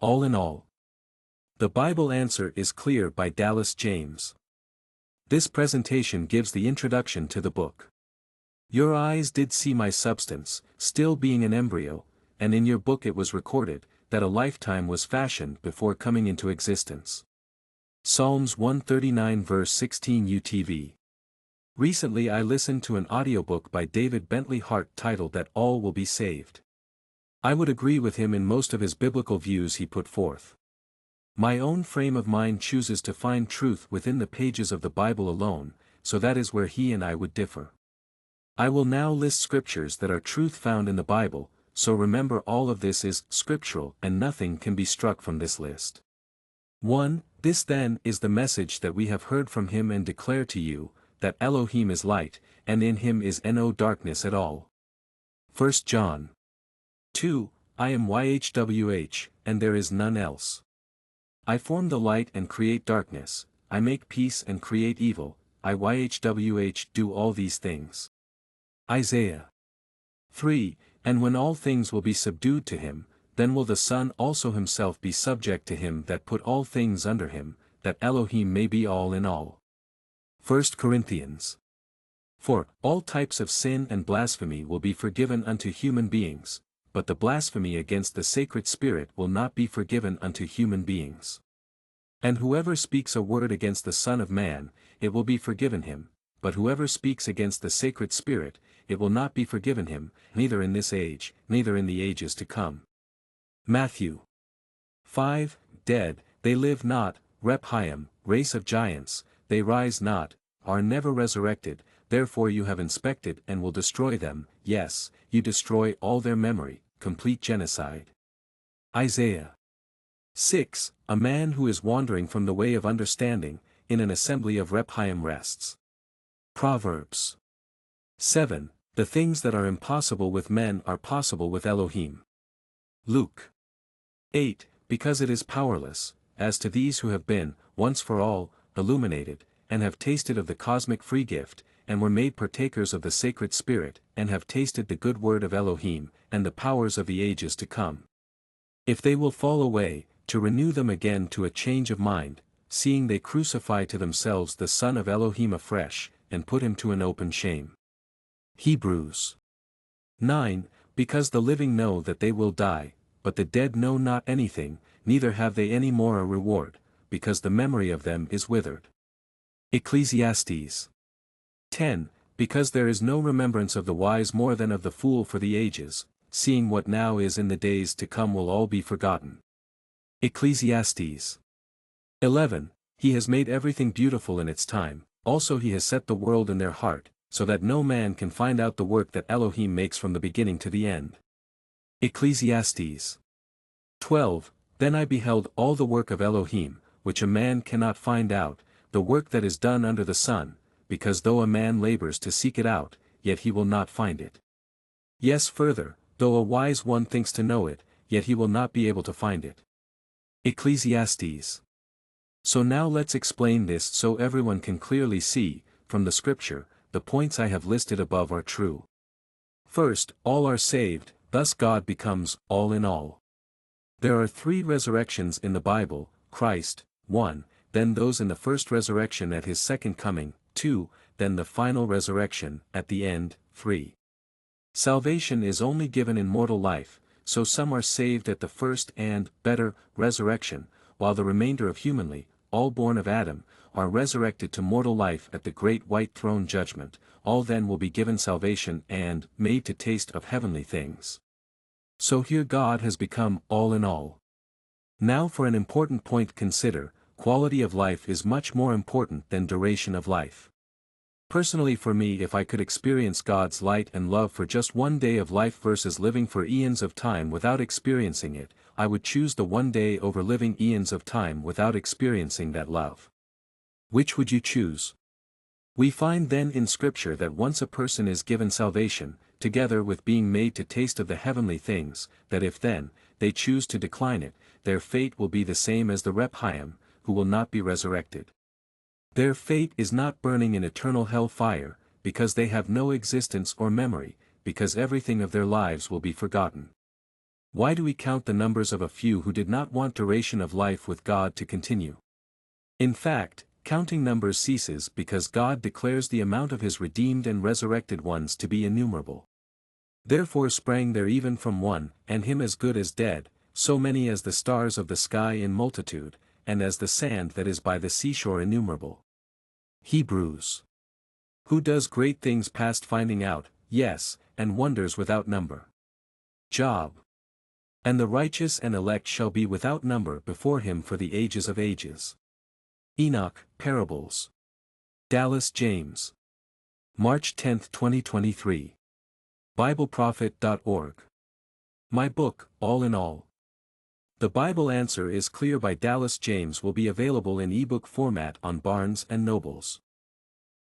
all in all. The Bible Answer is Clear by Dallas James. This presentation gives the introduction to the book. Your eyes did see my substance, still being an embryo, and in your book it was recorded, that a lifetime was fashioned before coming into existence. Psalms 139 verse 16 UTV. Recently I listened to an audiobook by David Bentley Hart titled That All Will Be Saved. I would agree with him in most of his biblical views he put forth. My own frame of mind chooses to find truth within the pages of the Bible alone, so that is where he and I would differ. I will now list scriptures that are truth found in the Bible, so remember all of this is scriptural and nothing can be struck from this list. 1. This then is the message that we have heard from him and declare to you, that Elohim is light, and in him is no darkness at all. 1 John 2. I am YHWH, and there is none else. I form the light and create darkness, I make peace and create evil, I YHWH do all these things. Isaiah 3. And when all things will be subdued to him, then will the Son also himself be subject to him that put all things under him, that Elohim may be all in all. 1 Corinthians 4. All types of sin and blasphemy will be forgiven unto human beings, but the blasphemy against the sacred Spirit will not be forgiven unto human beings. And whoever speaks a word against the Son of Man, it will be forgiven him, but whoever speaks against the sacred Spirit, it will not be forgiven him, neither in this age, neither in the ages to come. Matthew 5. Dead, they live not, Rephaim, race of giants, they rise not, are never resurrected, therefore you have inspected and will destroy them, yes, you destroy all their memory, complete genocide. Isaiah 6. A man who is wandering from the way of understanding, in an assembly of Rephaim rests. Proverbs 7. The things that are impossible with men are possible with Elohim. Luke 8. Because it is powerless, as to these who have been, once for all, illuminated, and have tasted of the cosmic free gift, and were made partakers of the sacred Spirit, and have tasted the good word of Elohim, and the powers of the ages to come. If they will fall away, to renew them again to a change of mind, seeing they crucify to themselves the Son of Elohim afresh, and put him to an open shame. Hebrews 9. Because the living know that they will die, but the dead know not anything, neither have they any more a reward, because the memory of them is withered. Ecclesiastes 10. Because there is no remembrance of the wise more than of the fool for the ages, seeing what now is in the days to come will all be forgotten. Ecclesiastes 11. He has made everything beautiful in its time, also he has set the world in their heart, so that no man can find out the work that Elohim makes from the beginning to the end. Ecclesiastes 12. Then I beheld all the work of Elohim, which a man cannot find out, the work that is done under the sun, because though a man labors to seek it out, yet he will not find it. Yes, further, though a wise one thinks to know it, yet he will not be able to find it. Ecclesiastes. So now let's explain this so everyone can clearly see, from the scripture, the points I have listed above are true. First, all are saved, thus God becomes all in all. There are 3 resurrections in the Bible, Christ, 1, then those in the first resurrection at his second coming, 2, then the final resurrection, at the end, 3. Salvation is only given in mortal life, so some are saved at the first and, better, resurrection, while the remainder of humanly, all born of Adam, are resurrected to mortal life at the great white throne judgment, all then will be given salvation and, made to taste of heavenly things. So here God has become all in all. Now for an important point consider, quality of life is much more important than duration of life. Personally for me if I could experience God's light and love for just one day of life versus living for eons of time without experiencing it, I would choose the one day over living eons of time without experiencing that love. Which would you choose? We find then in Scripture that once a person is given salvation, together with being made to taste of the heavenly things, that if then, they choose to decline it, their fate will be the same as the Rephaim, who will not be resurrected. Their fate is not burning in eternal hell fire, because they have no existence or memory, because everything of their lives will be forgotten. Why do we count the numbers of a few who did not want duration of life with God to continue? In fact, counting numbers ceases because God declares the amount of his redeemed and resurrected ones to be innumerable. Therefore sprang there even from one, and him as good as dead, so many as the stars of the sky in multitude, and as the sand that is by the seashore innumerable. Hebrews. Who does great things past finding out, yes, and wonders without number. Job. And the righteous and elect shall be without number before him for the ages of ages. Enoch, Parables. Dallas James. March 10, 2023. BibleProphet.org. My book, All in All. The Bible Answer is Clear by Dallas James will be available in ebook format on Barnes & Nobles.